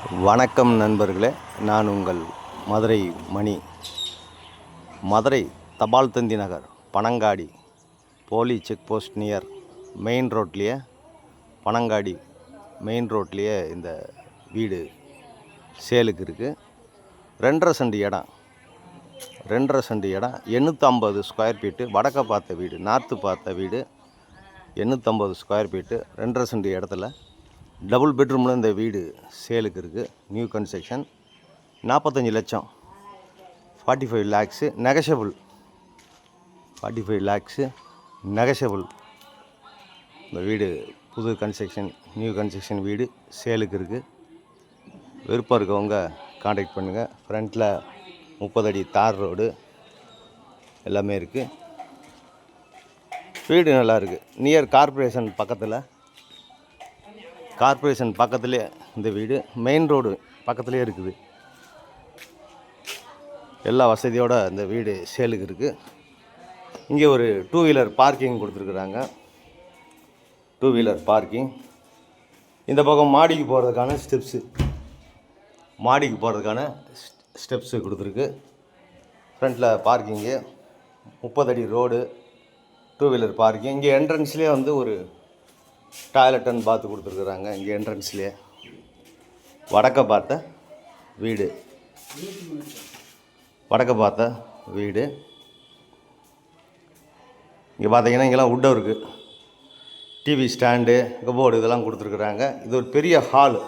வணக்கம் நண்பர்களே, நான் உங்கள் Madurai Mani. Madurai Thapal Thanthi Nagar Panangadi police check post near main ரோட்லேயே, பனங்காடி மெயின் ரோட்லேயே இந்த வீடு சேலுக்கு இருக்குது. 2.5 சென்ட் இடம், 2.5 சென்ட் இடம், 850 ஸ்கொயர் ஃபீட்டு. வடக்க பார்த்த வீடு, நார்த்து பார்த்த வீடு, 850 ஸ்கொயர் ஃபீட்டு, 2.5 சென்ட் இடத்துல டபுள் பெட்ரூமில் இந்த வீடு சேலுக்கு இருக்குது. நியூ கன்ஸ்ட்ரக்ஷன், 45 லட்சம், 45 லேக்ஸு நெகஷபிள், 45 லேக்ஸு நெகஷபிள். இந்த வீடு புது கன்ஸ்ட்ரக்ஷன், நியூ கன்ஸ்ட்ரக்ஷன் வீடு சேலுக்கு இருக்குது. விருப்பம் இருக்கவங்க காண்டாக்ட் பண்ணுங்கள். ஃப்ரண்ட்டில் 30 அடி தார் ரோடு எல்லாமே இருக்குது. வீடு நல்லா இருக்குது. நியர் கார்ப்பரேஷன் பக்கத்துலேயே இந்த வீடு, மெயின் ரோடு பக்கத்துலேயே இருக்குது. எல்லா வசதியோடு இந்த வீடு சேலுக்கு இருக்குது. இங்கே ஒரு 2 வீலர் பார்க்கிங் கொடுத்துருக்குறாங்க. 2 வீலர் பார்க்கிங். இந்த பக்கம் மாடிக்கு போகிறதுக்கான ஸ்டெப்ஸு கொடுத்துருக்கு. ஃப்ரண்ட்டில் பார்க்கிங்கு, 30 அடி ரோடு, 2 வீலர் பார்க்கிங். இங்கே என்ட்ரன்ஸ்லேயே வந்து ஒரு டாய்லெட் அண்ட் பாத்து கொடுத்துருக்குறாங்க. இங்கே என்ட்ரன்ஸ்லேயே வடக்க பார்த்த வீடு, இங்கே பார்த்தீங்கன்னா இங்கெல்லாம் would work, TV stand, cupboard இதெல்லாம் கொடுத்துருக்குறாங்க. இது ஒரு பெரிய ஹால்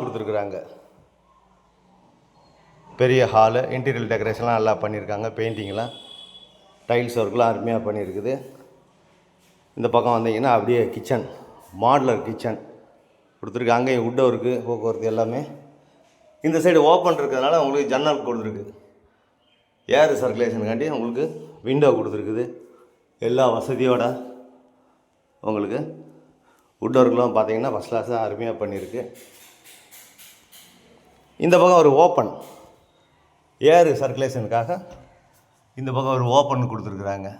கொடுத்துருக்குறாங்க. பெரிய ஹாலு, இன்டீரியர் டெக்கரேஷன்லாம் நல்லா பண்ணியிருக்காங்க. பெயிண்டிங்லாம், டைல்ஸ் ஒர்க்லாம் அருமையாக பண்ணியிருக்குது. இந்த பக்கம் வந்தீங்கன்னா அப்படியே கிச்சன், மாடுலர் கிச்சன் கொடுத்துருக்காங்க. இங்கே வுட் ஒர்க்கு, போக்குவரத்து எல்லாமே. இந்த சைடு ஓப்பன் இருக்கிறதுனால உங்களுக்கு ஜன்னல் கொடுத்துருக்கு. ஏர் சர்க்குலேஷனுக்காண்டி உங்களுக்கு விண்டோ கொடுத்துருக்குது. எல்லா வசதியோட உங்களுக்கு வுட் ஒர்க்லாம் பார்த்தீங்கன்னா ஃபஸ்ட் கிளாஸாக அருமையாக பண்ணியிருக்கு. இந்த பக்கம் ஒரு ஓப்பன், ஏர் சர்க்குலேஷனுக்காக இந்த பக்கம் ஒரு ஓப்பன் கொடுத்துருக்குறாங்க.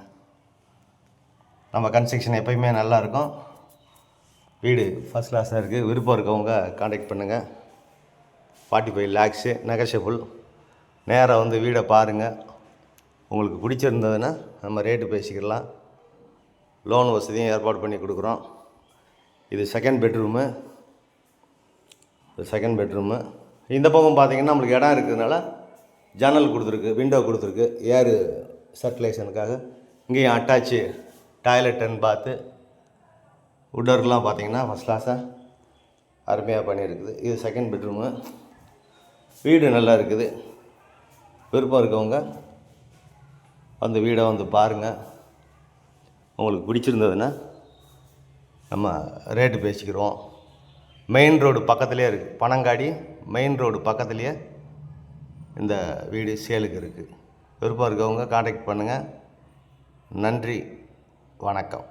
நம்ம கன்ஸ்ட்ரக்ஷன் எப்போயுமே நல்லாயிருக்கும். வீடு ஃபஸ்ட் கிளாஸாக இருக்குது. விருப்பம் இருக்கவங்க காண்டாக்ட் பண்ணுங்கள். 45 லேக்ஸு நெகஷபிள். நேராக வந்து வீடை பாருங்கள். உங்களுக்கு பிடிச்சிருந்ததுன்னா நம்ம ரேட்டு பேசிக்கலாம். லோன் வசதியும் ஏற்பாடு பண்ணி கொடுக்குறோம். இது செகண்ட் பெட்ரூமு. இந்த பக்கம் பார்த்திங்கன்னா நம்மளுக்கு இடம் இருக்கிறதுனால ஜன்னல் கொடுத்துருக்கு, விண்டோ கொடுத்துருக்கு, ஏர் சர்க்குலேஷனுக்காக. இங்கேயும் அட்டாச்சு டாய்லெட் அண்ட் பாத்து, வுட் ஒர்க்லாம் பார்த்தீங்கன்னா ஃபஸ்ட் கிளாஸாக அருமையாக பண்ணியிருக்குது. இது செகண்ட் பெட்ரூமு. வீடு நல்லா இருக்குது. விருப்பம் இருக்கவங்க அந்த வீடை வந்து பாருங்கள். உங்களுக்கு பிடிச்சிருந்ததுன்னா நம்ம ரேட்டு பேசிக்கிறோம். மெயின் ரோடு பக்கத்துலேயே இருக்குது. பனங்காடி மெயின் ரோடு பக்கத்துலேயே இந்த வீடு சேலுக்கு இருக்குது. விருப்பம் இருக்கவங்க காண்டாக்ட் பண்ணுங்கள். நன்றி, வணக்கம்.